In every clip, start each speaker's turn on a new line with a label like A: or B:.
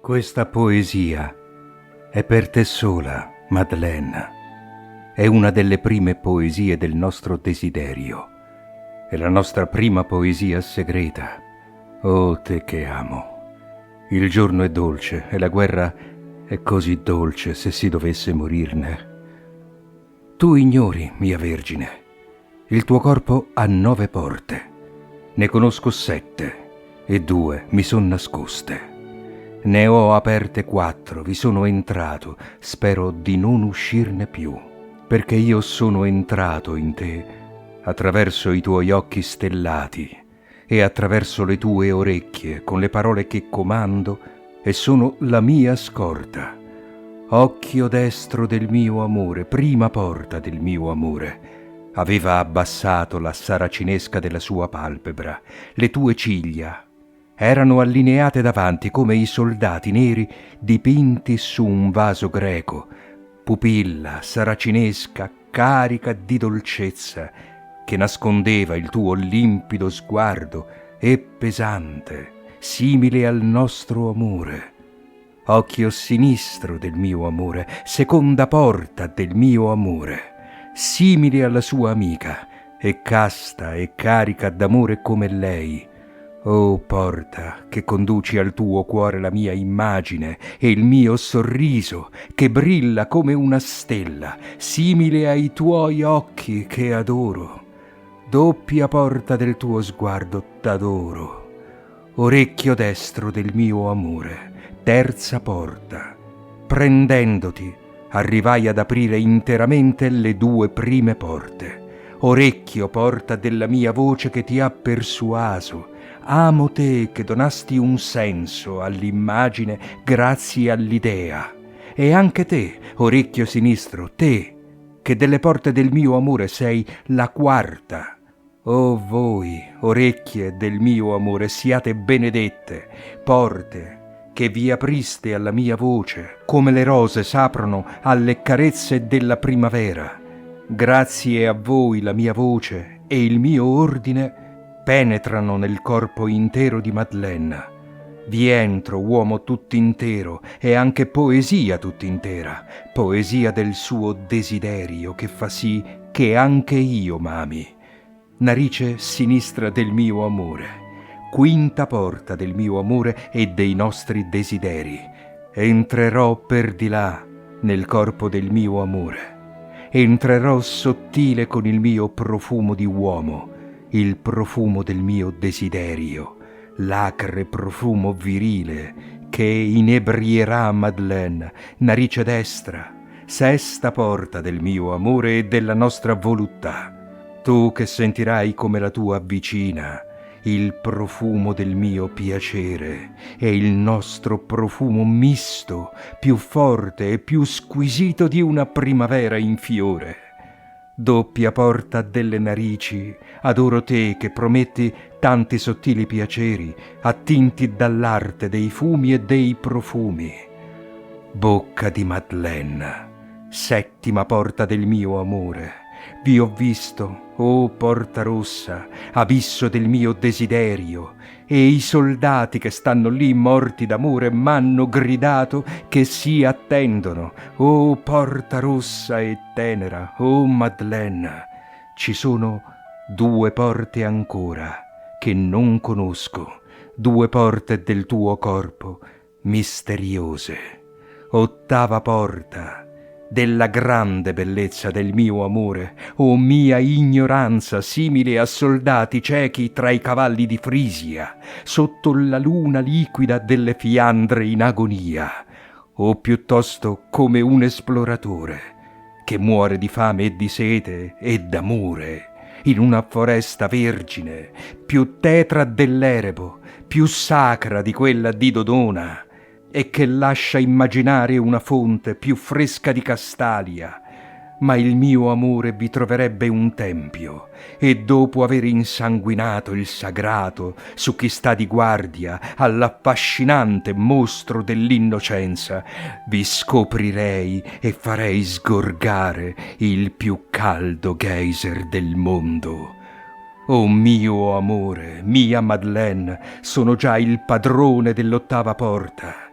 A: Questa poesia è per te sola, Madeleine. È una delle prime poesie del nostro desiderio. È la nostra prima poesia segreta. Oh, te che amo. Il giorno è dolce e la guerra è così dolce se si dovesse morirne. Tu ignori, mia vergine, il tuo corpo ha 9 porte. Ne conosco 7 e 2 mi son nascoste. Ne ho aperte 4, vi sono entrato, spero di non uscirne più, perché io sono entrato in te attraverso i tuoi occhi stellati e attraverso le tue orecchie con le parole che comando e sono la mia scorta. Occhio destro del mio amore, prima porta del mio amore, aveva abbassato la saracinesca della sua palpebra, le tue ciglia erano allineate davanti come i soldati neri dipinti su un vaso greco, pupilla saracinesca carica di dolcezza che nascondeva il tuo limpido sguardo e pesante, simile al nostro amore. Occhio sinistro del mio amore, seconda porta del mio amore, simile alla sua amica e casta e carica d'amore come lei. Oh porta che conduci al tuo cuore la mia immagine e il mio sorriso che brilla come una stella, simile ai tuoi occhi che adoro. Doppia porta del tuo sguardo t'adoro. Orecchio destro del mio amore, terza porta. Prendendoti, arrivai ad aprire interamente le 2 prime porte. Orecchio porta della mia voce che ti ha persuaso. Amo te che donasti un senso all'immagine grazie all'idea. E anche te, orecchio sinistro, te, che delle porte del mio amore sei la quarta. Oh voi, orecchie del mio amore, siate benedette, porte che vi apriste alla mia voce, come le rose s'aprono alle carezze della primavera. Grazie a voi la mia voce e il mio ordine penetrano nel corpo intero di Madeleine. Vi entro, uomo tutt'intero, e anche poesia tutt'intera, poesia del suo desiderio che fa sì che anche io m'ami. Narice sinistra del mio amore, quinta porta del mio amore e dei nostri desideri. Entrerò per di là nel corpo del mio amore. Entrerò sottile con il mio profumo di uomo, il profumo del mio desiderio, l'acre profumo virile che inebrierà Madeleine, narice destra, sesta porta del mio amore e della nostra voluttà. Tu che sentirai come la tua vicina il profumo del mio piacere e il nostro profumo misto, più forte e più squisito di una primavera in fiore. Doppia porta delle narici, adoro te che prometti tanti sottili piaceri, attinti dall'arte dei fumi e dei profumi. Bocca di Madeleine, settima porta del mio amore, vi ho visto, oh porta rossa, abisso del mio desiderio, e i soldati che stanno lì morti d'amore m'hanno gridato che si attendono. Oh porta rossa e tenera, oh Madeleine, ci sono 2 porte ancora che non conosco, 2 porte del tuo corpo misteriose. Ottava porta della grande bellezza del mio amore, o mia ignoranza simile a soldati ciechi tra i cavalli di Frisia, sotto la luna liquida delle Fiandre in agonia, o piuttosto come un esploratore che muore di fame e di sete e d'amore in una foresta vergine, più tetra dell'Erebo, più sacra di quella di Dodona, e che lascia immaginare una fonte più fresca di Castalia. Ma il mio amore vi troverebbe un tempio, e dopo aver insanguinato il sagrato su chi sta di guardia all'affascinante mostro dell'innocenza, vi scoprirei e farei sgorgare il più caldo geyser del mondo. Oh mio amore, mia Madeleine, sono già il padrone dell'ottava porta,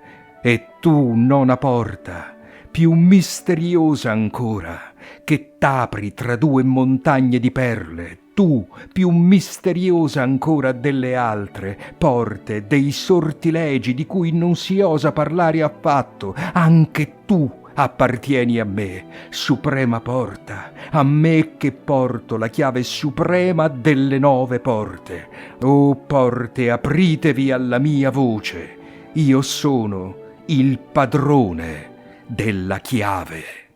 A: E tu, nona porta, più misteriosa ancora, che t'apri tra due montagne di perle, tu, più misteriosa ancora delle altre porte, dei sortilegi di cui non si osa parlare affatto, anche tu appartieni a me, suprema porta, a me che porto la chiave suprema delle 9 porte. O porte, apritevi alla mia voce, io sono il padrone della chiave.